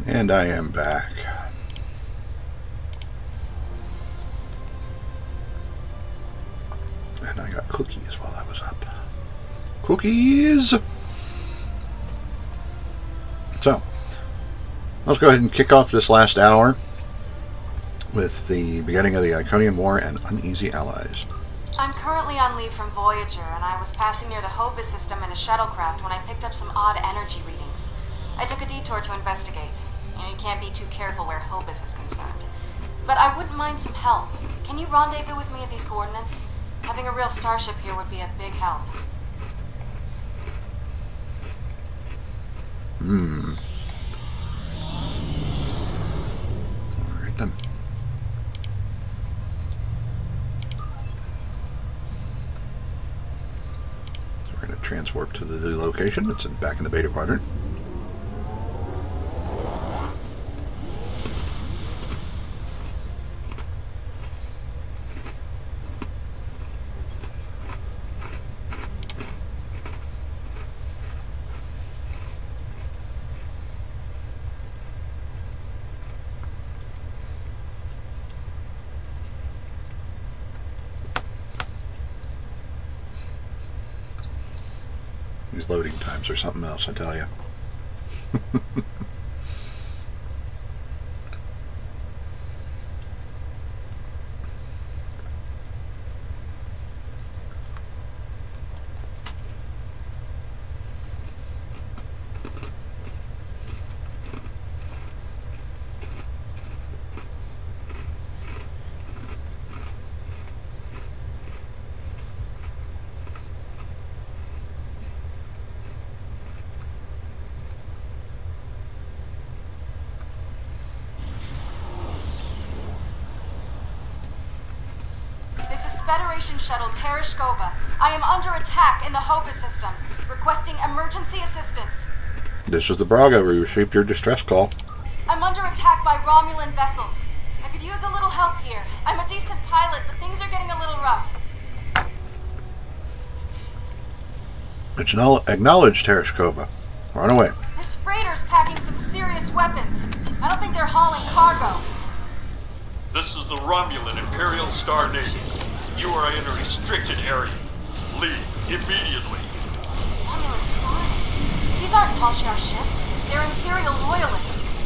And I am back. And I got cookies while I was up. Cookies! So, let's go ahead and kick off this last hour with the beginning of the Iconian War and Uneasy Allies. I'm currently on leave from Voyager, and I was passing near the Hobus system in a shuttlecraft when I picked up some odd energy readings. I took a detour to investigate. You can't be too careful where Hobus is concerned. But I wouldn't mind some help. Can you rendezvous with me at these coordinates? Having a real starship here would be a big help. Alright then. So we're going to transwarp to the location. It's back in the Delta Quadrant. These loading times are something else, I tell you. Federation shuttle Tereshkova. I am under attack in the Hobus system, requesting emergency assistance. This is the Braga. We received your distress call. I'm under attack by Romulan vessels. I could use a little help here. I'm a decent pilot, but things are getting a little rough. Acknowledged, Tereshkova. Run away. This freighter's packing some serious weapons. I don't think they're hauling cargo. This is the Romulan Imperial Star Navy. You are in a restricted area. Leave immediately. Romulan Star? These aren't Tal Shiar ships. They're Imperial loyalists.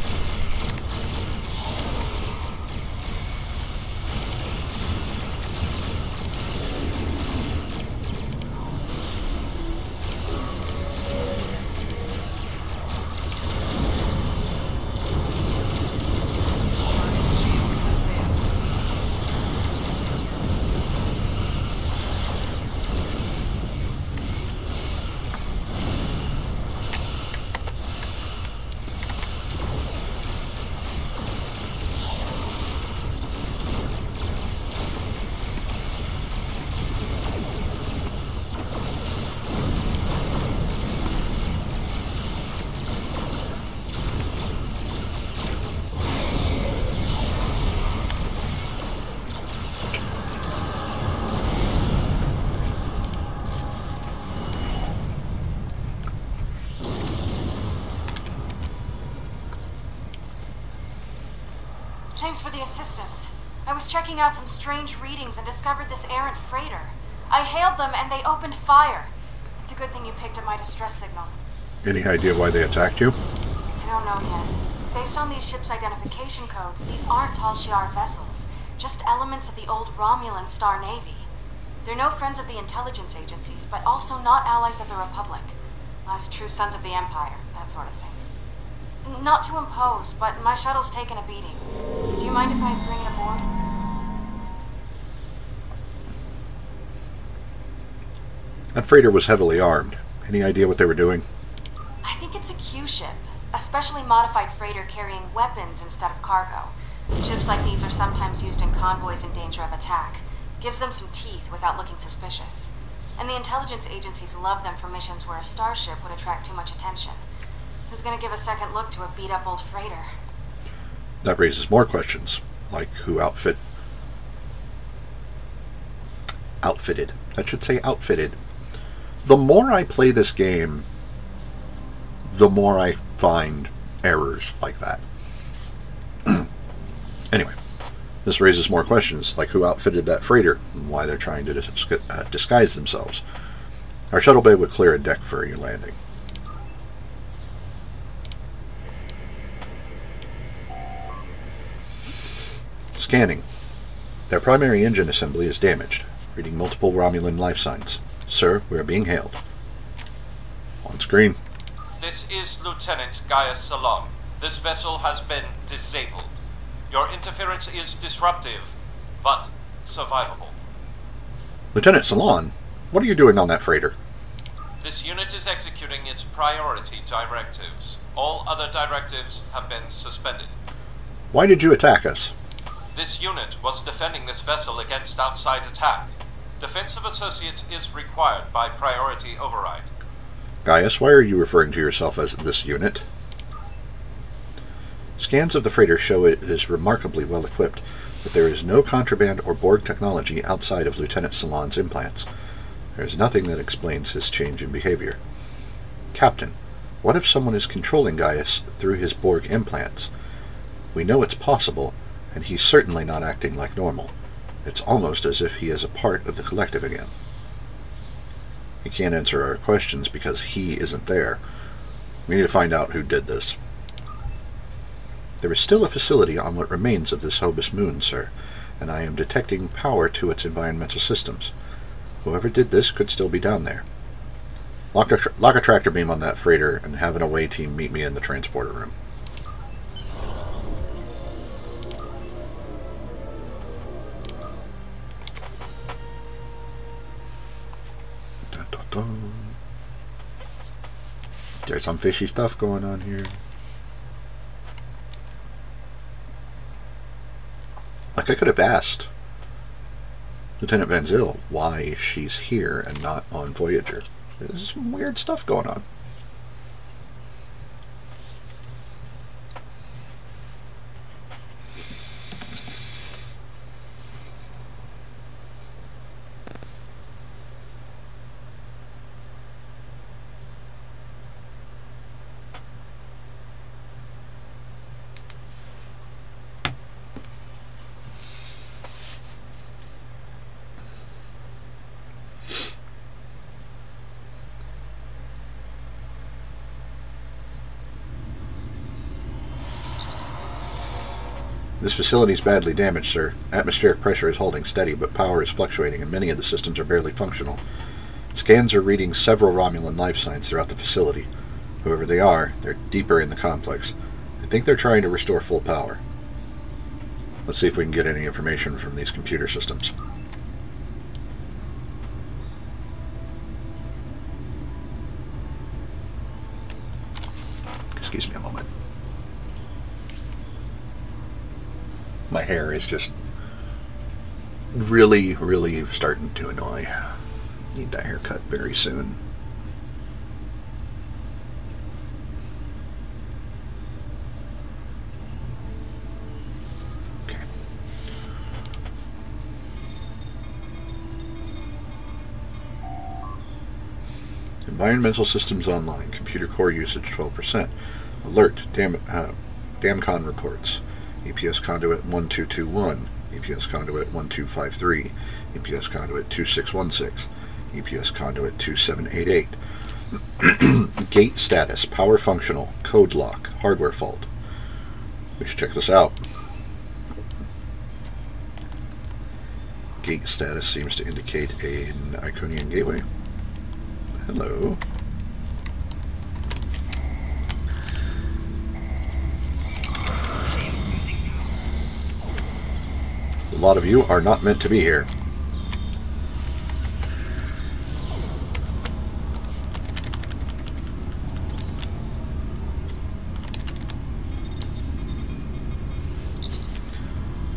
Thanks for the assistance. I was checking out some strange readings and discovered this errant freighter. I hailed them and they opened fire. It's a good thing you picked up my distress signal. Any idea why they attacked you? I don't know yet. Based on these ships' identification codes, these aren't Tal Shiar vessels, just elements of the old Romulan Star Navy. They're no friends of the intelligence agencies, but also not allies of the Republic. Last true sons of the Empire, that sort of thing. Not to impose, but my shuttle's taken a beating. Do you mind if I bring it aboard? That freighter was heavily armed. Any idea what they were doing? I think it's a Q ship, a specially modified freighter carrying weapons instead of cargo. Ships like these are sometimes used in convoys in danger of attack. Gives them some teeth without looking suspicious. And the intelligence agencies love them for missions where a starship would attract too much attention. Who's gonna give a second look to a beat-up old freighter? That raises more questions, like who outfitted. That should say outfitted. The more I play this game, the more I find errors like that. Anyway, this raises more questions, like who outfitted that freighter and why they're trying to disguise themselves. Our shuttle bay would clear a deck for your landing. Scanning. Their primary engine assembly is damaged, reading multiple Romulan life signs. Sir, we are being hailed. On screen. This is Lieutenant Gaius Salon. This vessel has been disabled. Your interference is disruptive, but survivable. Lieutenant Salon, what are you doing on that freighter? This unit is executing its priority directives. All other directives have been suspended. Why did you attack us? This unit was defending this vessel against outside attack. Defense of associates is required by priority override. Gaius, why are you referring to yourself as this unit? Scans of the freighter show it is remarkably well equipped, but there is no contraband or Borg technology outside of Lieutenant Salon's implants. There is nothing that explains his change in behavior. Captain, what if someone is controlling Gaius through his Borg implants? We know it's possible, and he's certainly not acting like normal. It's almost as if he is a part of the collective again. He can't answer our questions because he isn't there. We need to find out who did this. There is still a facility on what remains of this Hobus moon, sir, and I am detecting power to its environmental systems. Whoever did this could still be down there. Lock a tractor beam on that freighter and have an away team meet me in the transporter room. There's some fishy stuff going on here. Like, I could have asked Lieutenant Van Zyl why she's here and not on Voyager. There's some weird stuff going on. This facility is badly damaged, sir. Atmospheric pressure is holding steady, but power is fluctuating, and many of the systems are barely functional. Scans are reading several Romulan life signs throughout the facility. Whoever they are, they're deeper in the complex. I think they're trying to restore full power. Let's see if we can get any information from these computer systems. Excuse me a moment. My hair is just really, really starting to annoy. Need that haircut very soon. Okay. Environmental systems online. Computer core usage 12%. Alert. Damcon reports. EPS conduit 1221, EPS conduit 1253, EPS conduit 2616, EPS conduit 2788. Gate status, power functional, code lock, hardware fault. We should check this out. Gate status seems to indicate an Iconian gateway. Hello. A lot of you are not meant to be here.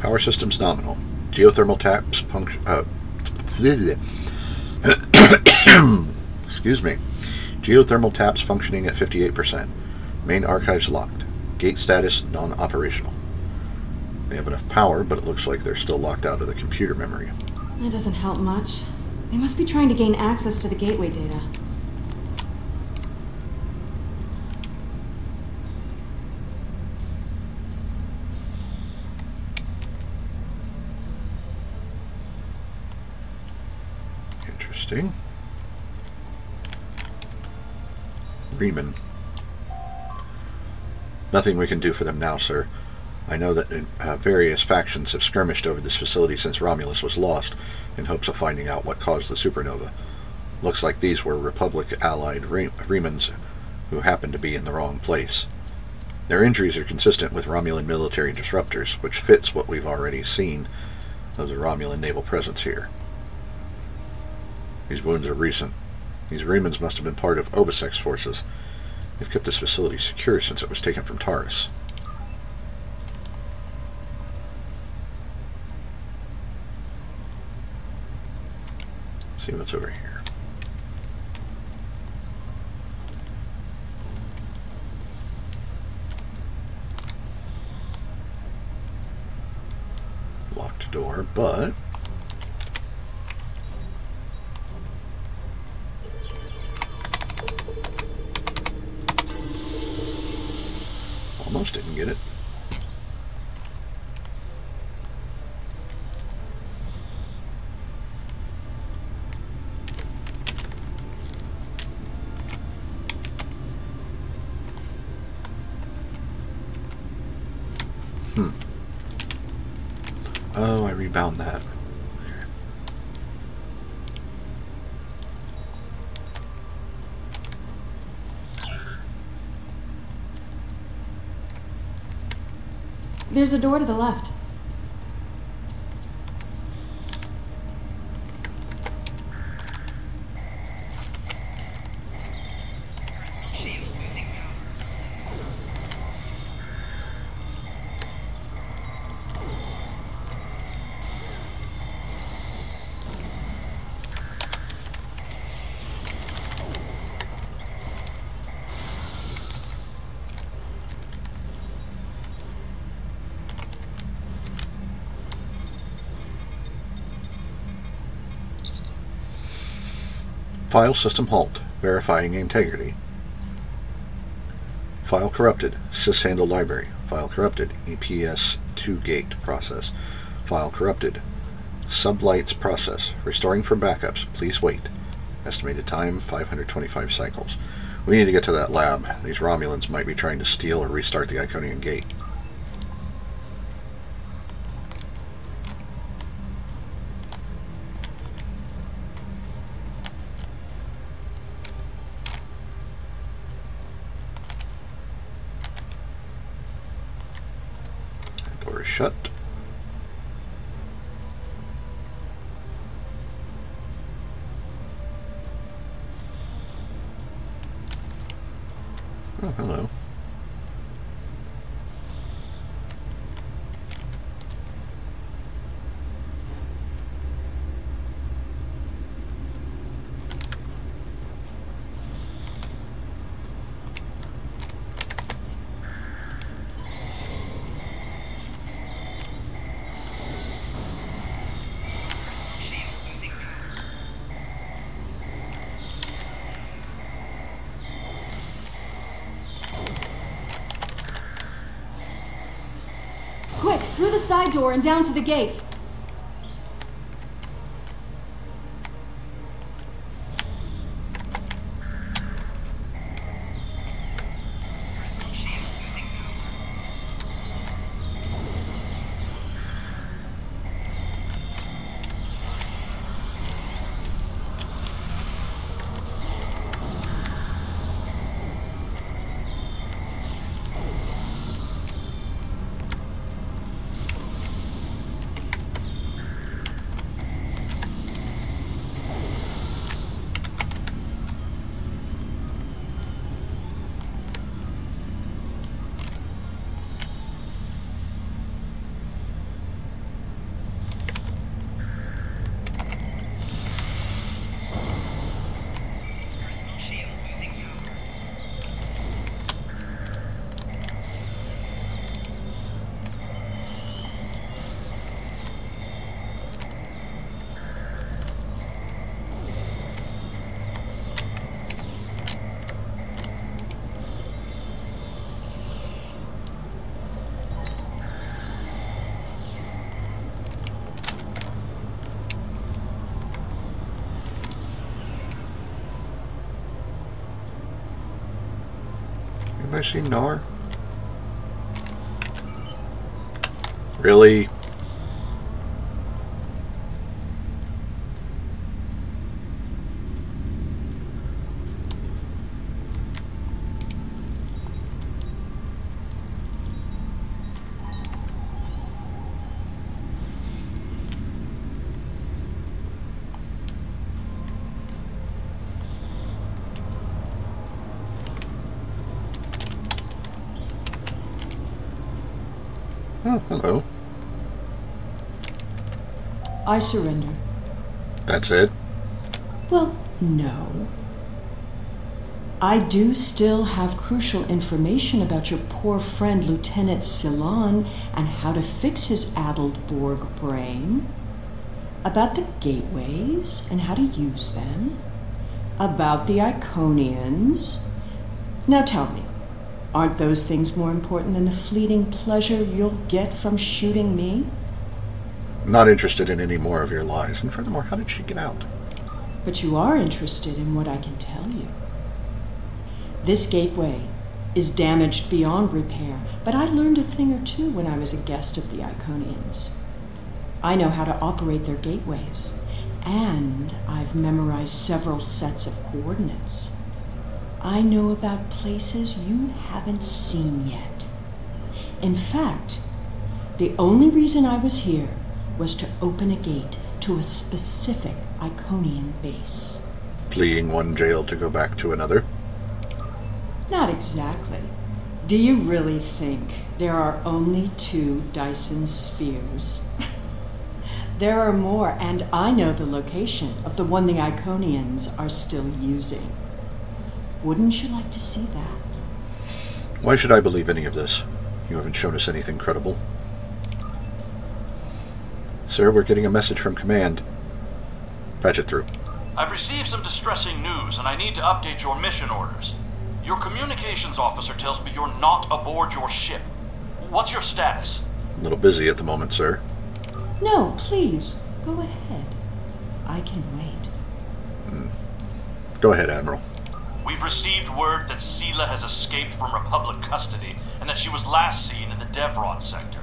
Power systems nominal. Geothermal taps excuse me. Geothermal taps functioning at 58%. Main archives locked. Gate status non-operational. They have enough power, but it looks like they're still locked out of the computer memory. That doesn't help much. They must be trying to gain access to the gateway data. Interesting. Riemann. Nothing we can do for them now, sir. I know that various factions have skirmished over this facility since Romulus was lost, in hopes of finding out what caused the supernova. Looks like these were Republic-allied Riemanns who happened to be in the wrong place. Their injuries are consistent with Romulan military disruptors, which fits what we've already seen of the Romulan naval presence here. These wounds are recent. These Riemanns must have been part of U.S.S forces. They've kept this facility secure since it was taken from Taurus. Let's see what's over here. Locked door, but almost didn't get it. Oh, I rebound that. There. There's a door to the left. File system halt. Verifying integrity. File corrupted. Syshandle library. File corrupted. EPS2 gate process. File corrupted. Sublights process. Restoring from backups. Please wait. Estimated time 525 cycles. We need to get to that lab. These Romulans might be trying to steal or restart the Iconian gate. Door is shut. Oh, hello. Quick, through the side door and down to the gate. Have I seen Nar? Really? Oh, hello. I surrender. That's it? Well, no. I do still have crucial information about your poor friend Lieutenant Sela and how to fix his addled Borg brain. About the gateways and how to use them. About the Iconians. Now tell me, aren't those things more important than the fleeting pleasure you'll get from shooting me? Not interested in any more of your lies. And furthermore, how did she get out? But you are interested in what I can tell you. This gateway is damaged beyond repair, but I learned a thing or two when I was a guest of the Iconians. I know how to operate their gateways, and I've memorized several sets of coordinates. I know about places you haven't seen yet. In fact, the only reason I was here was to open a gate to a specific Iconian base. Fleeing one jail to go back to another? Not exactly. Do you really think there are only 2 Dyson spheres? There are more, and I know the location of the one the Iconians are still using. Wouldn't you like to see that? Why should I believe any of this? You haven't shown us anything credible. Sir, we're getting a message from Command. Patch it through. I've received some distressing news, and I need to update your mission orders. Your communications officer tells me you're not aboard your ship. What's your status? A little busy at the moment, sir. No, please, go ahead. I can wait. Go ahead, Admiral. We've received word that Sela has escaped from Republic custody, and that she was last seen in the Devron sector.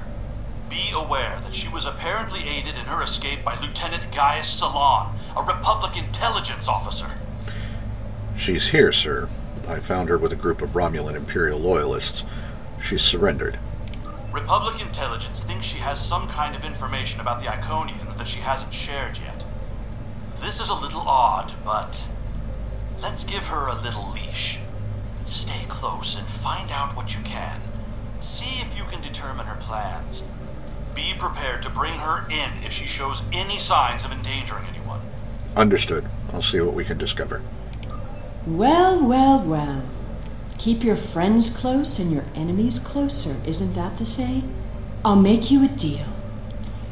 Be aware that she was apparently aided in her escape by Lieutenant Sela, a Republic intelligence officer. She's here, sir. I found her with a group of Romulan Imperial loyalists. She's surrendered. Republic intelligence thinks she has some kind of information about the Iconians that she hasn't shared yet. This is a little odd, but let's give her a little leash. Stay close and find out what you can. See if you can determine her plans. Be prepared to bring her in if she shows any signs of endangering anyone. Understood. I'll see what we can discover. Well, well, well. Keep your friends close and your enemies closer, isn't that the saying? I'll make you a deal.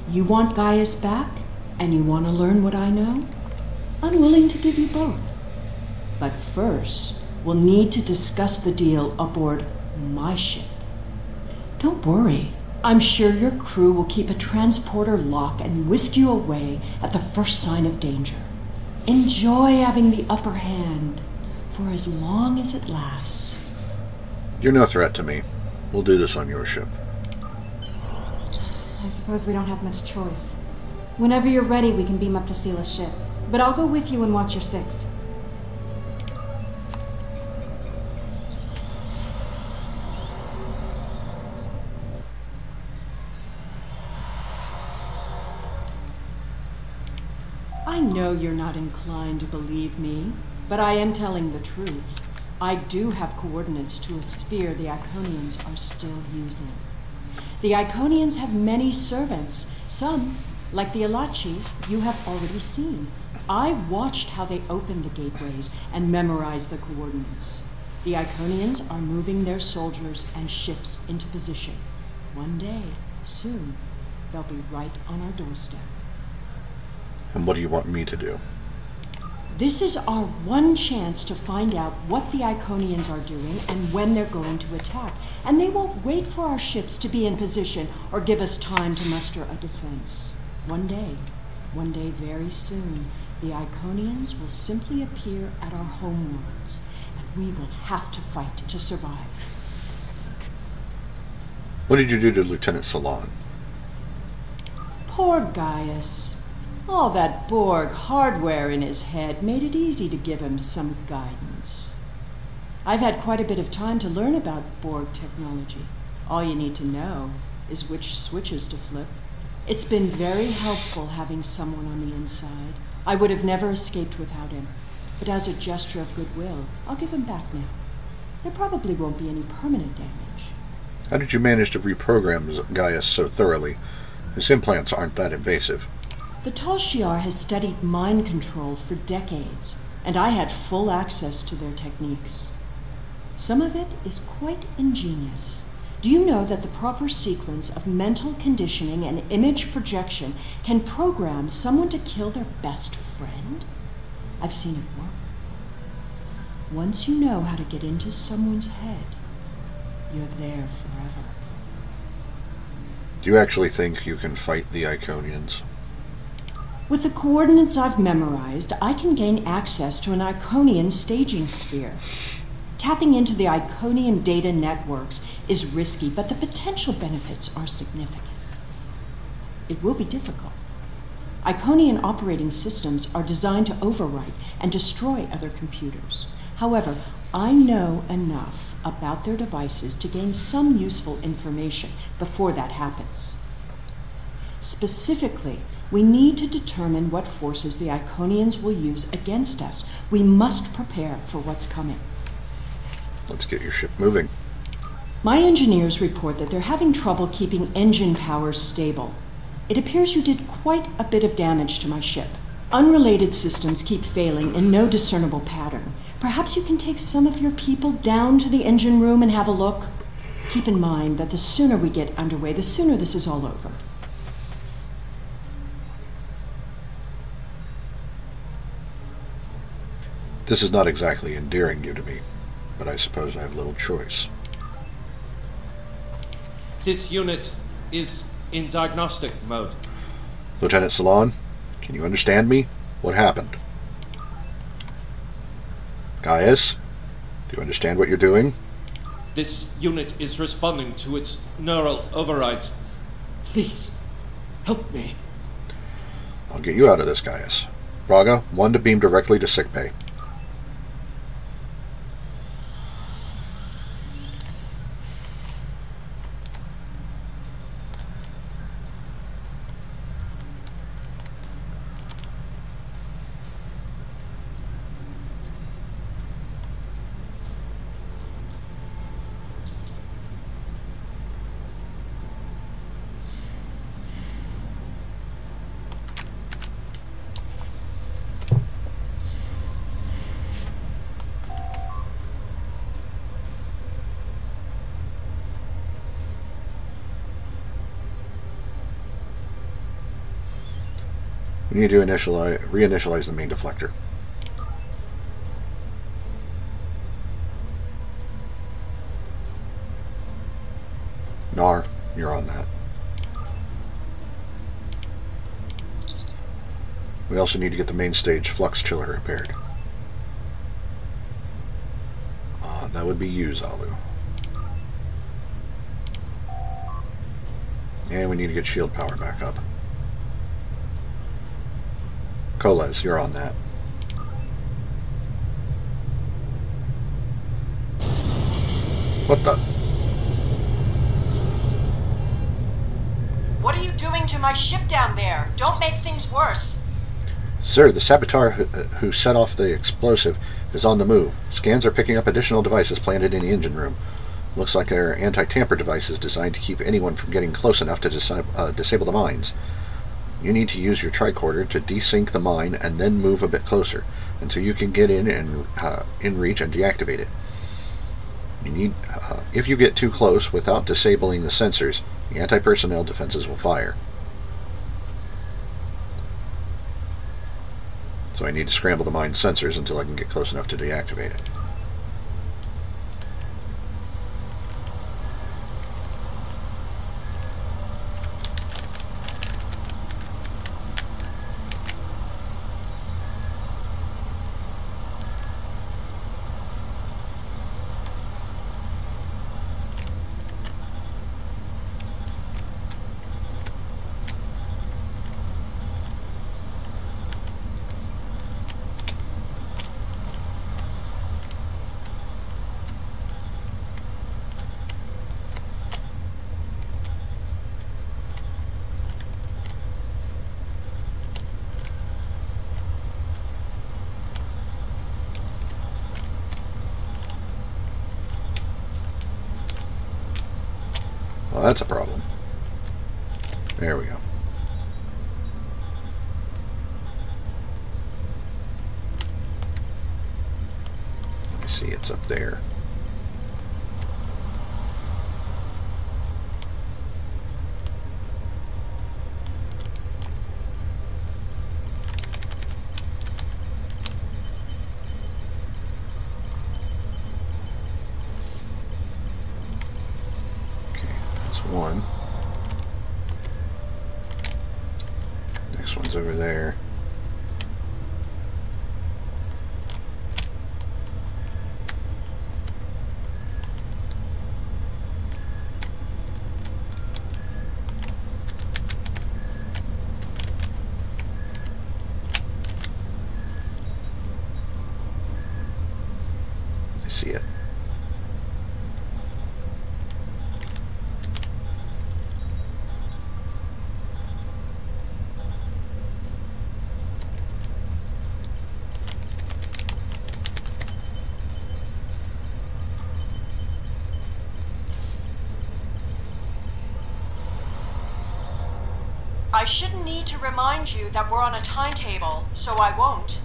You want Gaius back, and you want to learn what I know? I'm willing to give you both. But first, we'll need to discuss the deal aboard my ship. Don't worry. I'm sure your crew will keep a transporter lock and whisk you away at the first sign of danger. Enjoy having the upper hand for as long as it lasts. You're no threat to me. We'll do this on your ship. I suppose we don't have much choice. Whenever you're ready, we can beam up to Sela's ship. But I'll go with you and watch your 6. I know you're not inclined to believe me, but I am telling the truth. I do have coordinates to a sphere the Iconians are still using. The Iconians have many servants. Some, like the Elachi, you have already seen. I watched how they opened the gateways and memorized the coordinates. The Iconians are moving their soldiers and ships into position. One day, soon, they'll be right on our doorstep. And what do you want me to do? This is our one chance to find out what the Iconians are doing and when they're going to attack. And they won't wait for our ships to be in position or give us time to muster a defense. One day very soon, the Iconians will simply appear at our homeworlds, and we will have to fight to survive. What did you do to Lieutenant Solanae? Poor Gaius. All that Borg hardware in his head made it easy to give him some guidance. I've had quite a bit of time to learn about Borg technology. All you need to know is which switches to flip. It's been very helpful having someone on the inside. I would have never escaped without him, but as a gesture of goodwill, I'll give him back now. There probably won't be any permanent damage. How did you manage to reprogram Gaius so thoroughly? His implants aren't that invasive. The Tal Shiar has studied mind control for decades, and I had full access to their techniques. Some of it is quite ingenious. Do you know that the proper sequence of mental conditioning and image projection can program someone to kill their best friend? I've seen it work. Once you know how to get into someone's head, you're there forever. Do you actually think you can fight the Iconians? With the coordinates I've memorized, I can gain access to an Iconian staging sphere. Tapping into the Iconian data networks is risky, but the potential benefits are significant. It will be difficult. Iconian operating systems are designed to overwrite and destroy other computers. However, I know enough about their devices to gain some useful information before that happens. Specifically, we need to determine what forces the Iconians will use against us. We must prepare for what's coming. Let's get your ship moving. My engineers report that they're having trouble keeping engine powers stable. It appears you did quite a bit of damage to my ship. Unrelated systems keep failing in no discernible pattern. Perhaps you can take some of your people down to the engine room and have a look. Keep in mind that the sooner we get underway, the sooner this is all over. This is not exactly endearing you to me, but I suppose I have little choice. This unit is in diagnostic mode. Lieutenant Solanae, can you understand me? What happened? Gaius, do you understand what you're doing? This unit is responding to its neural overrides. Please, help me. I'll get you out of this, Gaius. Braga, one to beam directly to sickbay. We need to reinitialize the main deflector. Nar, you're on that. We also need to get the main stage flux chiller repaired. That would be you, Zalu. And we need to get shield power back up. Coles, you're on that. What the? What are you doing to my ship down there? Don't make things worse. Sir, the saboteur who set off the explosive is on the move. Scans are picking up additional devices planted in the engine room. Looks like they're anti-tamper devices designed to keep anyone from getting close enough to disable the mines. You need to use your tricorder to desync the mine and then move a bit closer until you can get in and in reach and deactivate it. You need, if you get too close without disabling the sensors, the anti-personnel defenses will fire. So I need to scramble the mine's sensors until I can get close enough to deactivate it. Well, that's a problem. There we go. Let me see, it's up there. One. Next one's over there. I see it. I shouldn't need to remind you that we're on a timetable, so I won't.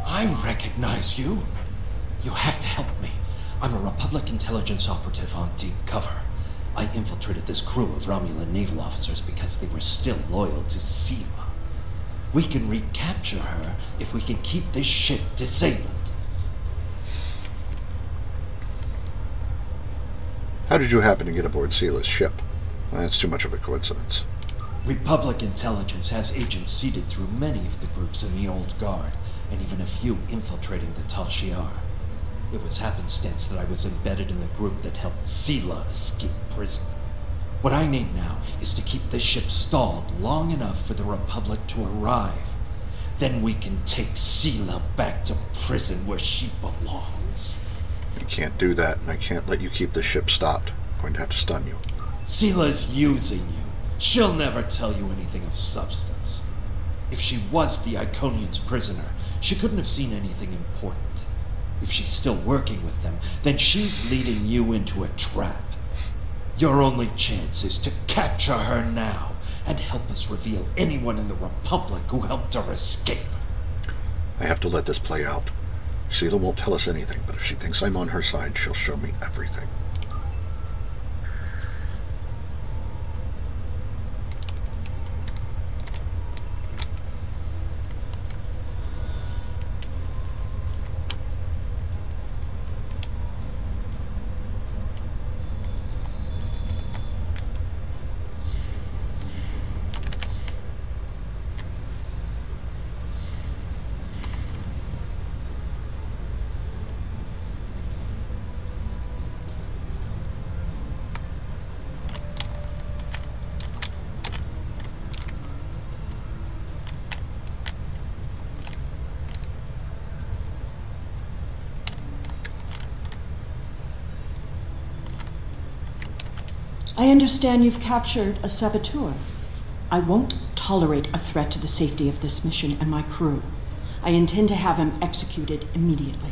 I recognize you. You have to help me. I'm a Republic intelligence operative on deep cover. I infiltrated this crew of Romulan naval officers because they were still loyal to Sela. We can recapture her if we can keep this ship disabled. How did you happen to get aboard Sela's ship? That's too much of a coincidence. Republic intelligence has agents seeded through many of the groups in the Old Guard, and even a few infiltrating the Tal Shiar. It was happenstance that I was embedded in the group that helped Sela escape prison. What I need now is to keep this ship stalled long enough for the Republic to arrive. Then we can take Sela back to prison where she belongs. You can't do that, and I can't let you keep the ship stopped. I'm going to have to stun you. Sela's using you. She'll never tell you anything of substance. If she was the Iconians' prisoner, she couldn't have seen anything important. If she's still working with them, then she's leading you into a trap. Your only chance is to capture her now and help us reveal anyone in the Republic who helped her escape. I have to let this play out. Sela won't tell us anything, but if she thinks I'm on her side, she'll show me everything. I understand you've captured a saboteur. I won't tolerate a threat to the safety of this mission and my crew. I intend to have him executed immediately.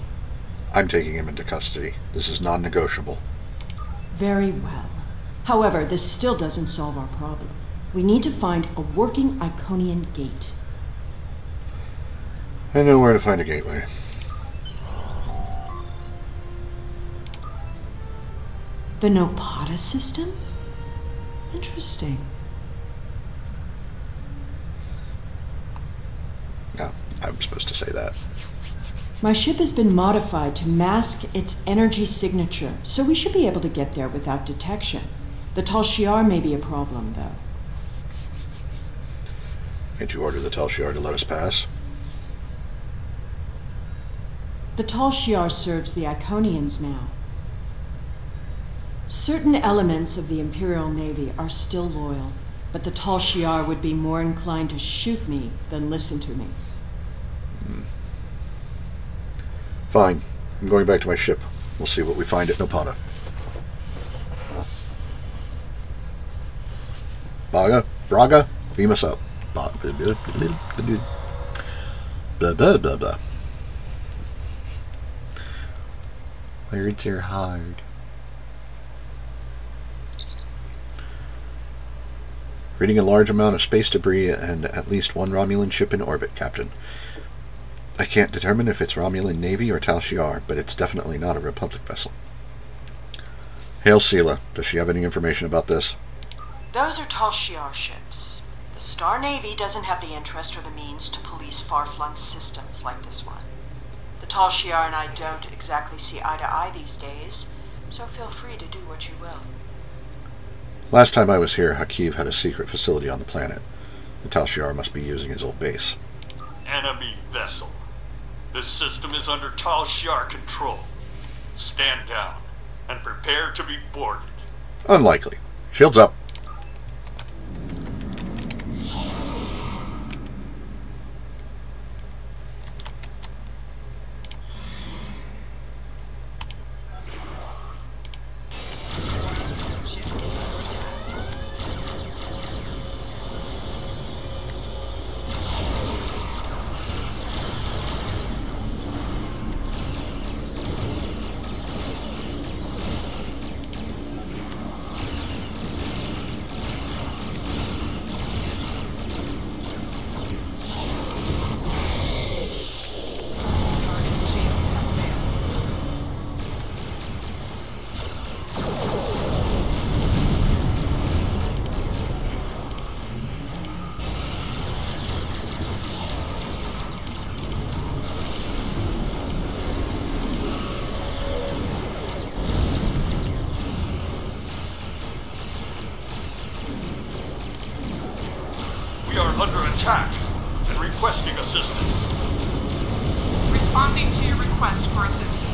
I'm taking him into custody. This is non-negotiable. Very well. However, this still doesn't solve our problem. We need to find a working Iconian gate. I know where to find a gateway. The Nopata system? Interesting. No, I'm supposed to say that. My ship has been modified to mask its energy signature, so we should be able to get there without detection. The Tal Shiar may be a problem, though. Can't you order the Tal Shiar to let us pass? The Tal Shiar serves the Iconians now. Certain elements of the Imperial Navy are still loyal, but the Tal Shiar would be more inclined to shoot me than listen to me. Fine. I'm going back to my ship. We'll see what we find at Nopata. Braga, beam us up. Blah, blah, blah, blah, blah, blah, blah, blah. Words are hard. Reading a large amount of space debris and at least one Romulan ship in orbit, Captain. I can't determine if it's Romulan Navy or Tal Shiar, but it's definitely not a Republic vessel. Hail Sela. Does she have any information about this? Those are Tal Shiar ships. The Star Navy doesn't have the interest or the means to police far-flung systems like this one. The Tal Shiar and I don't exactly see eye to eye these days, so feel free to do what you will. Last time I was here, Hakiv had a secret facility on the planet. The Tal Shiar must be using his old base. Enemy vessel. This system is under Tal Shiar control. Stand down and prepare to be boarded. Unlikely. Shields up. Under attack and requesting assistance. Responding to your request for assistance.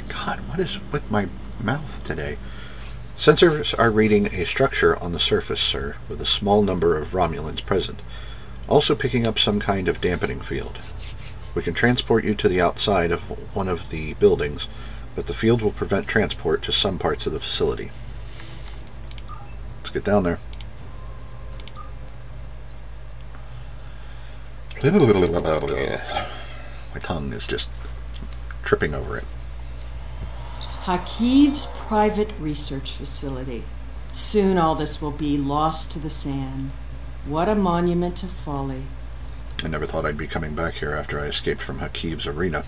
God, what is with my mouth today? Sensors are reading a structure on the surface, sir, with a small number of Romulans present. Also picking up some kind of dampening field. We can transport you to the outside of one of the buildings, but the field will prevent transport to some parts of the facility. Let's get down there. My tongue is just tripping over it. Hakiv's private research facility. Soon all this will be lost to the sand. What a monument to folly. I never thought I'd be coming back here after I escaped from Hakiv's arena.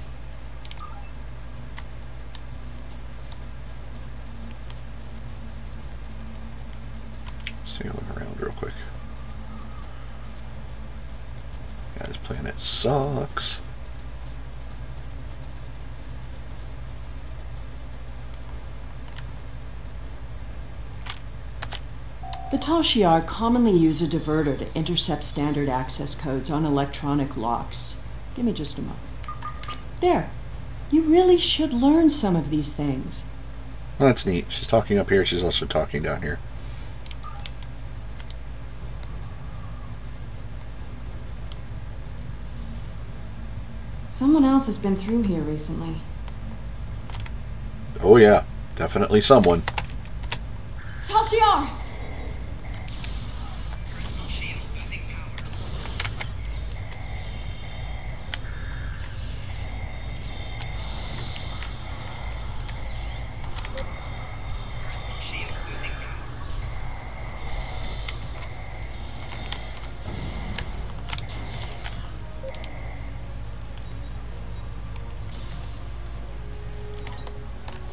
Let's take a look around real quick. Yeah, this planet sucks. The Tal Shiar commonly use a diverter to intercept standard access codes on electronic locks. Give me just a moment. There. You really should learn some of these things. Well, that's neat. She's talking up here. She's also talking down here. Someone else has been through here recently. Oh yeah, definitely someone. Tal Shiar!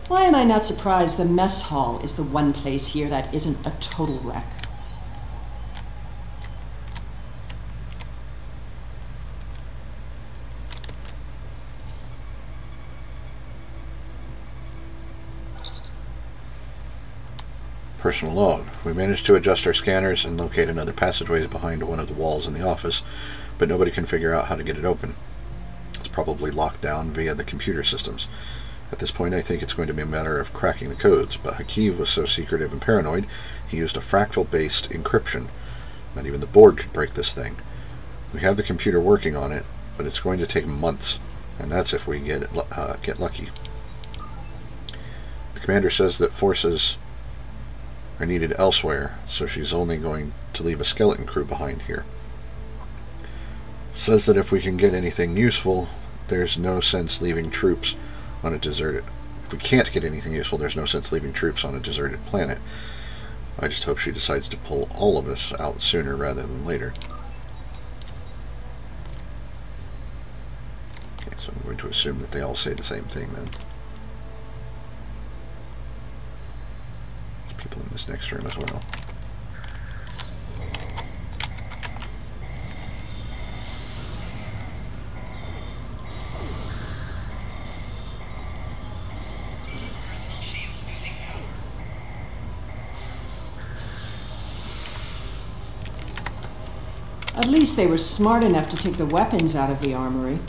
Why am I not surprised the mess hall is the one place here that isn't a total wreck? Personal log. We managed to adjust our scanners and locate another passageway behind one of the walls in the office, but nobody can figure out how to get it open. It's probably locked down via the computer systems. At this point, I think it's going to be a matter of cracking the codes, but Hakiv was so secretive and paranoid, he used a fractal-based encryption. Not even the board could break this thing. We have the computer working on it, but it's going to take months, and that's if we get lucky. The commander says that forces are needed elsewhere, so she's only going to leave a skeleton crew behind here. Says that if we can get anything useful, there's no sense leaving troops on a deserted... If we can't get anything useful, there's no sense leaving troops on a deserted planet. I just hope she decides to pull all of us out sooner rather than later. Okay, so I'm going to assume that they all say the same thing then. There's people in this next room as well. At least they were smart enough to take the weapons out of the armory.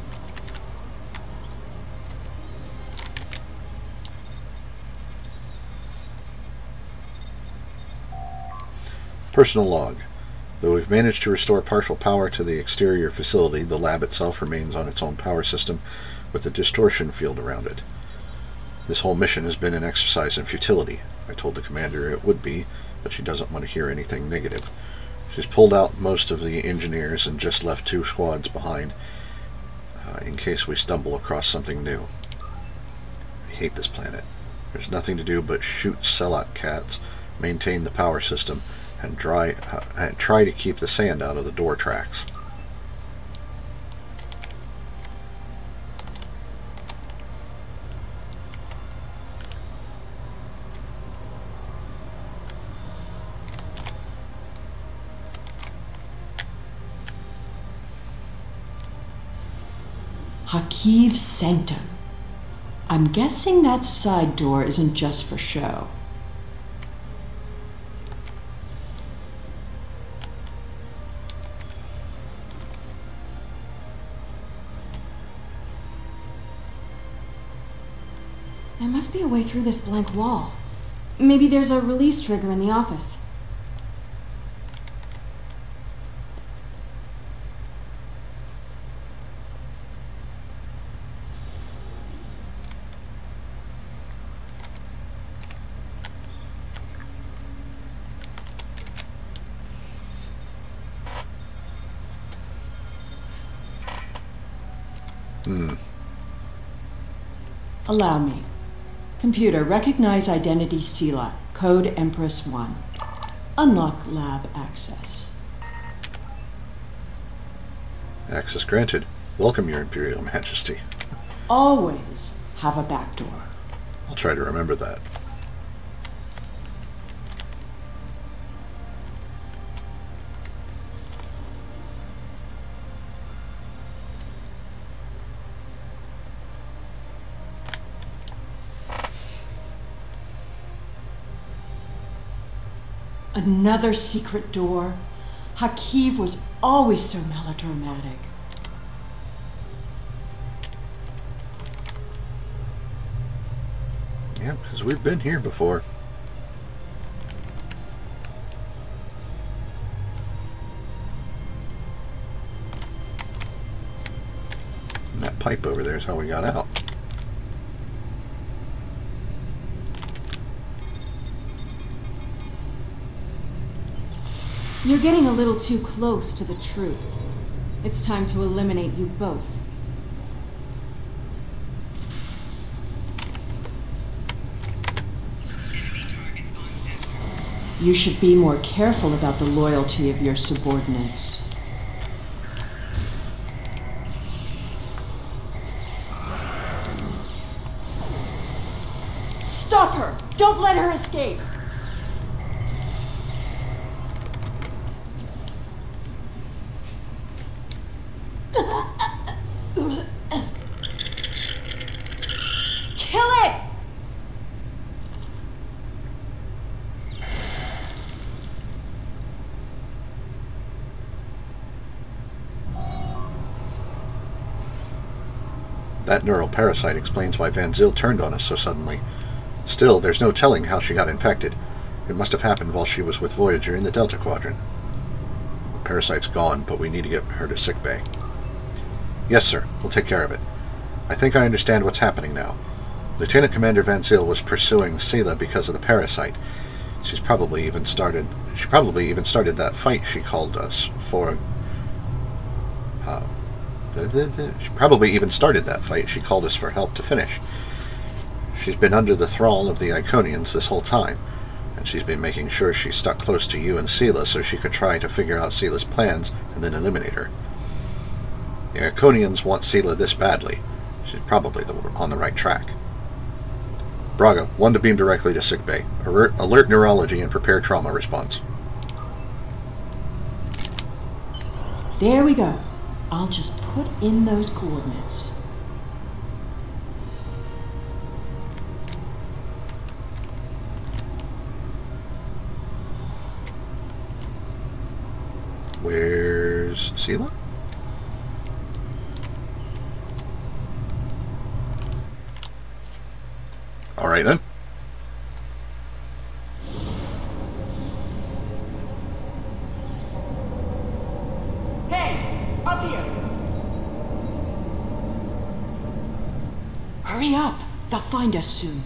Personal log. Though we've managed to restore partial power to the exterior facility, the lab itself remains on its own power system with a distortion field around it. This whole mission has been an exercise in futility. I told the commander it would be, but she doesn't want to hear anything negative. She's pulled out most of the engineers and just left 2 squads behind in case we stumble across something new. I hate this planet. There's nothing to do but shoot Sela cats, maintain the power system, and try to keep the sand out of the door tracks. Hakiv's sanctum. I'm guessing that side door isn't just for show. There must be a way through this blank wall. Maybe there's a release trigger in the office. Allow me. Computer, recognize identity Sela. Code Empress 1. Unlock lab access. Access granted. Welcome, Your Imperial Majesty. Always have a back door. I'll try to remember that. Another secret door. Hakiv was always so melodramatic. Yeah, because we've been here before. And that pipe over there is how we got out. You're getting a little too close to the truth. It's time to eliminate you both. You should be more careful about the loyalty of your subordinates. Stop her! Don't let her escape! Kill it! That neural parasite explains why Van Zyl turned on us so suddenly. Still, there's no telling how she got infected. It must have happened while she was with Voyager in the Delta Quadrant. The parasite's gone, but we need to get her to sickbay. Yes, sir. We'll take care of it. I think I understand what's happening now. Lieutenant Commander Van Zyl was pursuing Sela because of the parasite. She probably even started that fight she called us for. She probably even started that fight she called us for help to finish. She's been under the thrall of the Iconians this whole time, and she's been making sure she stuck close to you and Sela so she could try to figure out Sela's plans and then eliminate her. The Iconians want Sela this badly. She's probably on the right track. Braga, 1 to beam directly to sickbay. Alert neurology and prepare trauma response. There we go. I'll just put in those coordinates. Where's Sela? All right then. Hey, up here. Hurry up. They'll find us soon.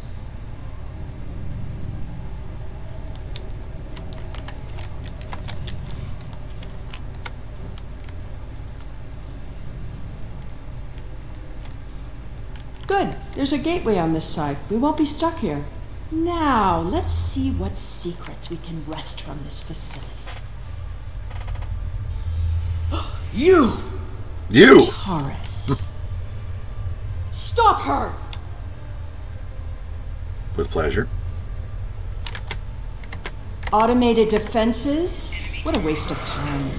Good. There's a gateway on this side. We won't be stuck here. Now, let's see what secrets we can wrest from this facility. You! Taurus. Stop her! With pleasure. Automated defenses? What a waste of time.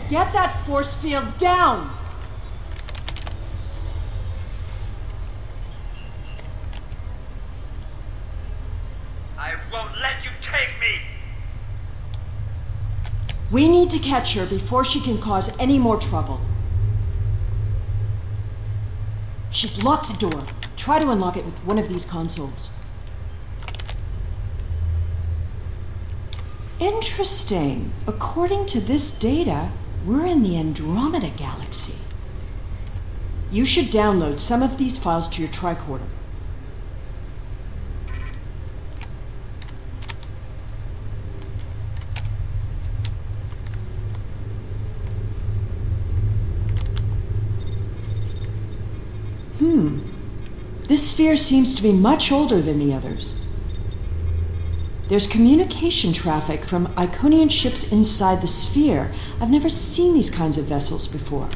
Get that force field down! I won't let you take me! We need to catch her before she can cause any more trouble. She's locked the door. Try to unlock it with one of these consoles. Interesting. According to this data, We're in the Andromeda Galaxy. You should download some of these files to your tricorder. This sphere seems to be much older than the others. There's communication traffic from Iconian ships inside the sphere. I've never seen these kinds of vessels before.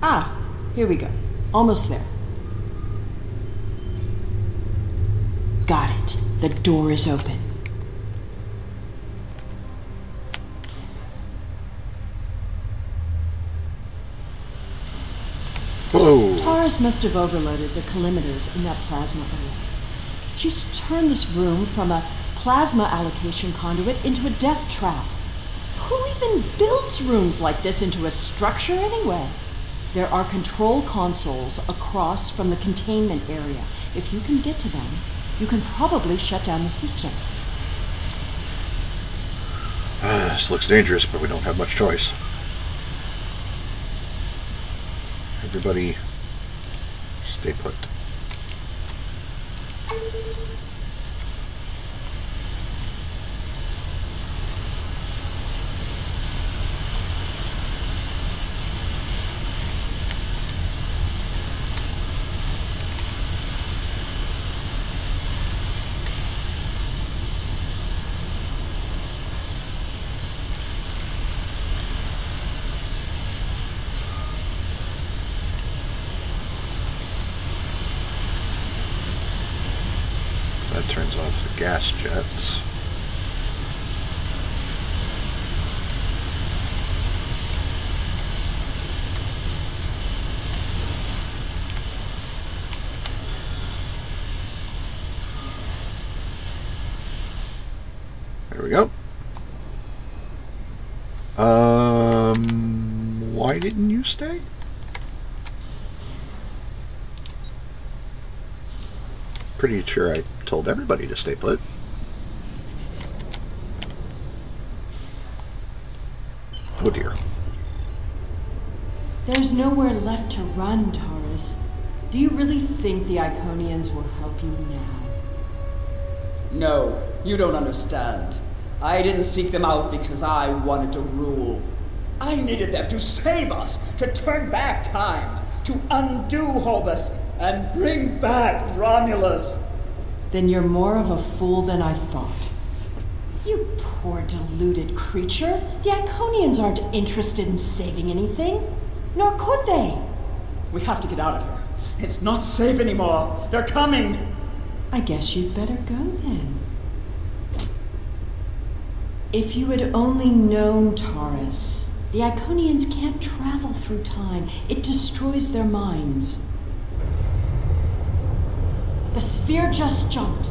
Ah, here we go. Almost there. Got it. The door is open. Whoa. Taurus must have overloaded the collimators in that plasma array. She's turned this room from a plasma allocation conduit into a death trap. Who even builds rooms like this into a structure anyway? There are control consoles across from the containment area. If you can get to them, you can probably shut down the system. This looks dangerous, but we don't have much choice. Everybody, stay put. That turns off the gas jets. There we go. Why didn't you stay? Pretty sure I told everybody to stay put. Oh dear. There's nowhere left to run, Taurus. Do you really think the Iconians will help you now? No, you don't understand. I didn't seek them out because I wanted to rule. I needed them to save us, to turn back time, to undo Hobus, and bring back Romulus. Then you're more of a fool than I thought. You poor deluded creature. The Iconians aren't interested in saving anything. Nor could they. We have to get out of here. It's not safe anymore. They're coming. I guess you'd better go then. If you had only known, Taurus, the Iconians can't travel through time. It destroys their minds. The sphere just jumped.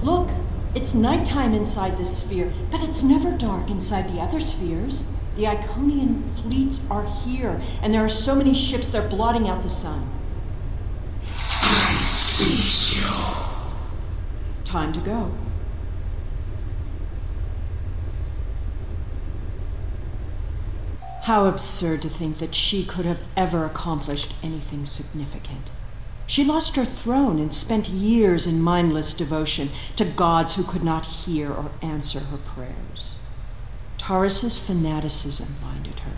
Look, it's nighttime inside this sphere, but it's never dark inside the other spheres. The Iconian fleets are here, and there are so many ships they're blotting out the sun. I see you. Time to go. How absurd to think that she could have ever accomplished anything significant. She lost her throne and spent years in mindless devotion to gods who could not hear or answer her prayers. Taurus's fanaticism blinded her.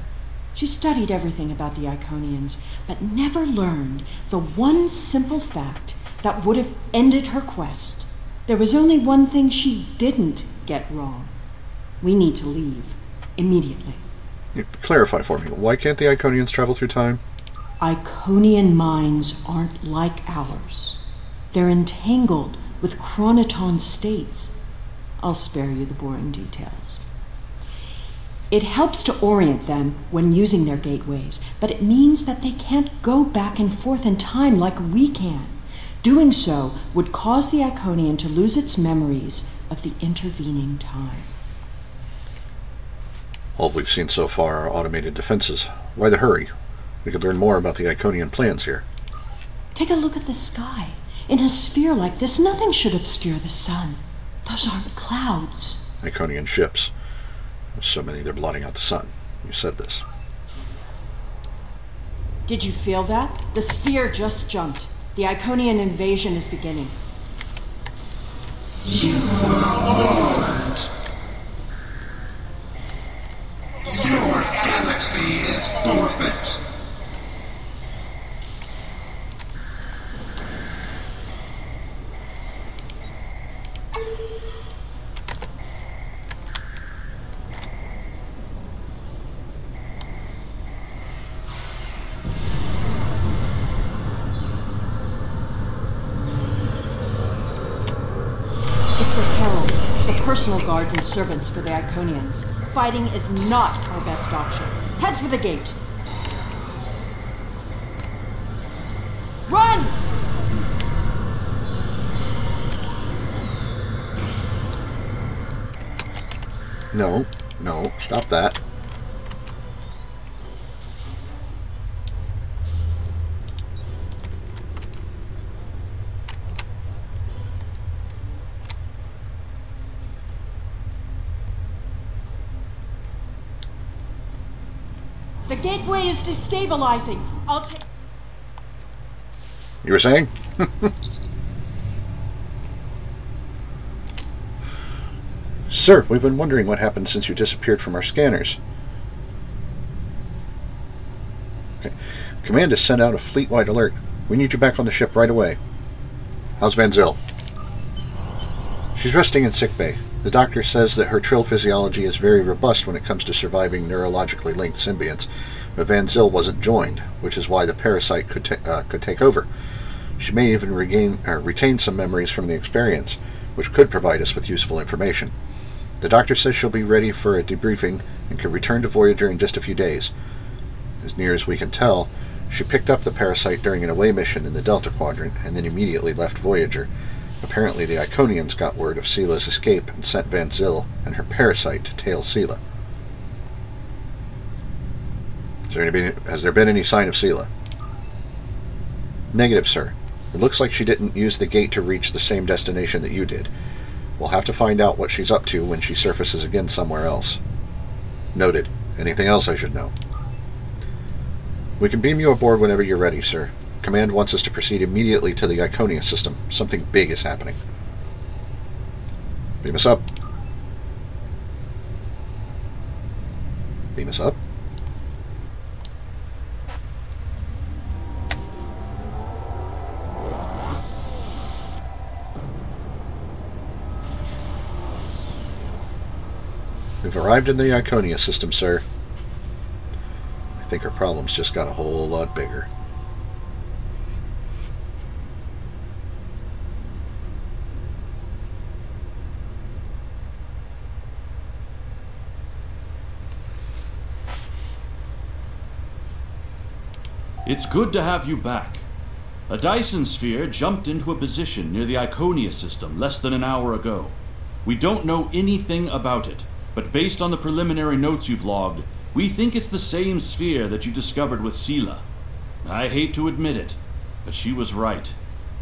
She studied everything about the Iconians, but never learned the one simple fact that would have ended her quest. There was only one thing she didn't get wrong. We need to leave immediately. Clarify for me, why can't the Iconians travel through time? Iconian minds aren't like ours. They're entangled with chronoton states. I'll spare you the boring details. It helps to orient them when using their gateways, but it means that they can't go back and forth in time like we can. Doing so would cause the Iconian to lose its memories of the intervening time. All we've seen so far are automated defenses. Why the hurry? We could learn more about the Iconian plans here. Take a look at the sky. In a sphere like this, nothing should obscure the sun. Those aren't clouds. Iconian ships. There's so many they're blotting out the sun. You said this. Did you feel that? The sphere just jumped. The Iconian invasion is beginning. You are warned. Your galaxy is forfeit. It's a herald, the personal guards and servants for the Iconians. Fighting is not our best option. Head for the gate. Run! No, no, stop that. The gateway is destabilizing. I'll take... You were saying? Sir, we've been wondering what happened since you disappeared from our scanners. Okay. Command has sent out a fleet-wide alert. We need you back on the ship right away. How's Van Zyl? She's resting in sickbay. The doctor says that her trill physiology is very robust when it comes to surviving neurologically linked symbionts, but Van Zyl wasn't joined, which is why the parasite could take over. She may even retain some memories from the experience, which could provide us with useful information. The doctor says she'll be ready for a debriefing and can return to Voyager in just a few days. As near as we can tell, she picked up the parasite during an away mission in the Delta Quadrant and then immediately left Voyager. Apparently the Iconians got word of Sela's escape and sent Van Zyl and her parasite to tail Sela. Has there been any sign of Sela? Negative, sir. It looks like she didn't use the gate to reach the same destination that you did. We'll have to find out what she's up to when she surfaces again somewhere else. Noted. Anything else I should know? We can beam you aboard whenever you're ready, sir. Command wants us to proceed immediately to the Iconian system. Something big is happening. Beam us up. Beam us up. We've arrived in the Iconian system, sir. I think our problems just got a whole lot bigger. It's good to have you back. A Dyson sphere jumped into a position near the Iconian system less than an hour ago. We don't know anything about it, but based on the preliminary notes you've logged, we think it's the same sphere that you discovered with Sela. I hate to admit it, but she was right.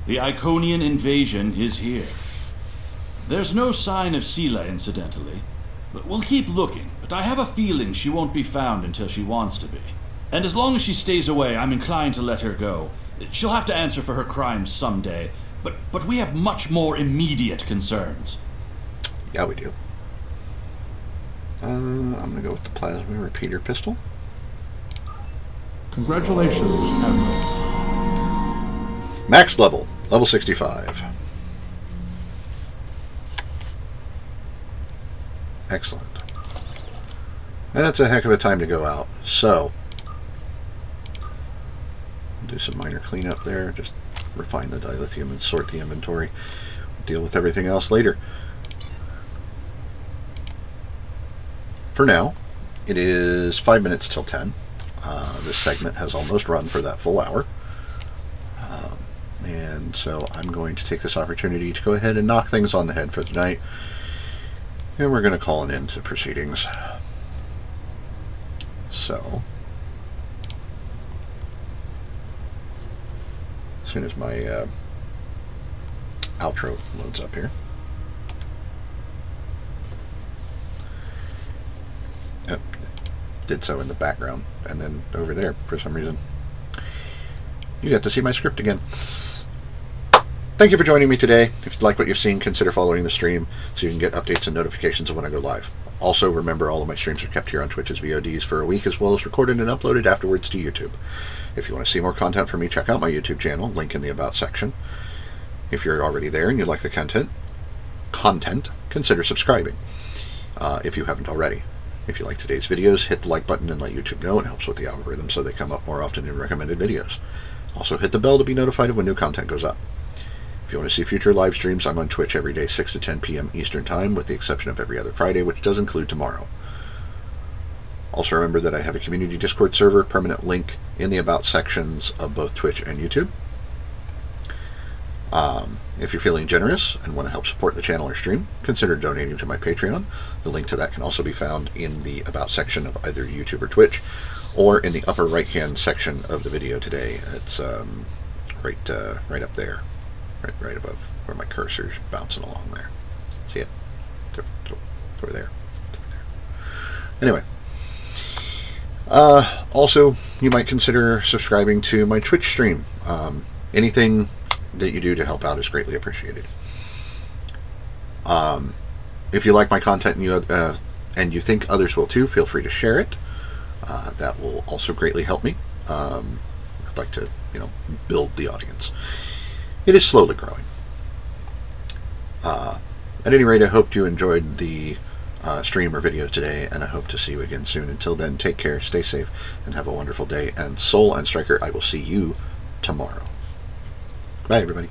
The Iconian invasion is here. There's no sign of Sela, incidentally. But we'll keep looking, but I have a feeling she won't be found until she wants to be. And as long as she stays away, I'm inclined to let her go. She'll have to answer for her crimes someday, but we have much more immediate concerns. Yeah, we do. I'm going to go with the plasma repeater pistol. Congratulations, Admiral. Max level, level 65. Excellent. And that's a heck of a time to go out. So, do some minor cleanup there, just refine the dilithium and sort the inventory. Deal with everything else later. For now, it is 5 minutes till 10. This segment has almost run for that full hour. And so I'm going to take this opportunity to go ahead and knock things on the head for tonight. And we're going to call an end to proceedings. So, as soon as my outro loads up here. Yep. Did so in the background, and then over there, for some reason, you get to see my script again. Thank you for joining me today. If you like what you've seen, consider following the stream so you can get updates and notifications of when I go live. Also, remember all of my streams are kept here on Twitch as VODs for a week, as well as recorded and uploaded afterwards to YouTube. If you want to see more content from me, check out my YouTube channel, link in the About section. If you're already there and you like the content, consider subscribing if you haven't already. If you like today's videos, hit the like button and let YouTube know. It helps with the algorithm so they come up more often in recommended videos. Also, hit the bell to be notified of when new content goes up. If you want to see future live streams, I'm on Twitch every day, 6 to 10 p.m. Eastern Time, with the exception of every other Friday, which does include tomorrow. Also remember that I have a community Discord server, permanent link in the About sections of both Twitch and YouTube. If you're feeling generous and want to help support the channel or stream, consider donating to my Patreon. The link to that can also be found in the About section of either YouTube or Twitch, or in the upper right-hand section of the video today. It's right up there. Right above where my cursor's bouncing along there. See it? It's over there. Anyway. Also, you might consider subscribing to my Twitch stream. Anything that you do to help out is greatly appreciated. If you like my content and you think others will too, feel free to share it. That will also greatly help me. I'd like to, build the audience. It is slowly growing. At any rate, I hope you enjoyed the stream or video today, and I hope to see you again soon. Until then, take care, stay safe, and have a wonderful day. And Soul and Striker, I will see you tomorrow. Bye, everybody.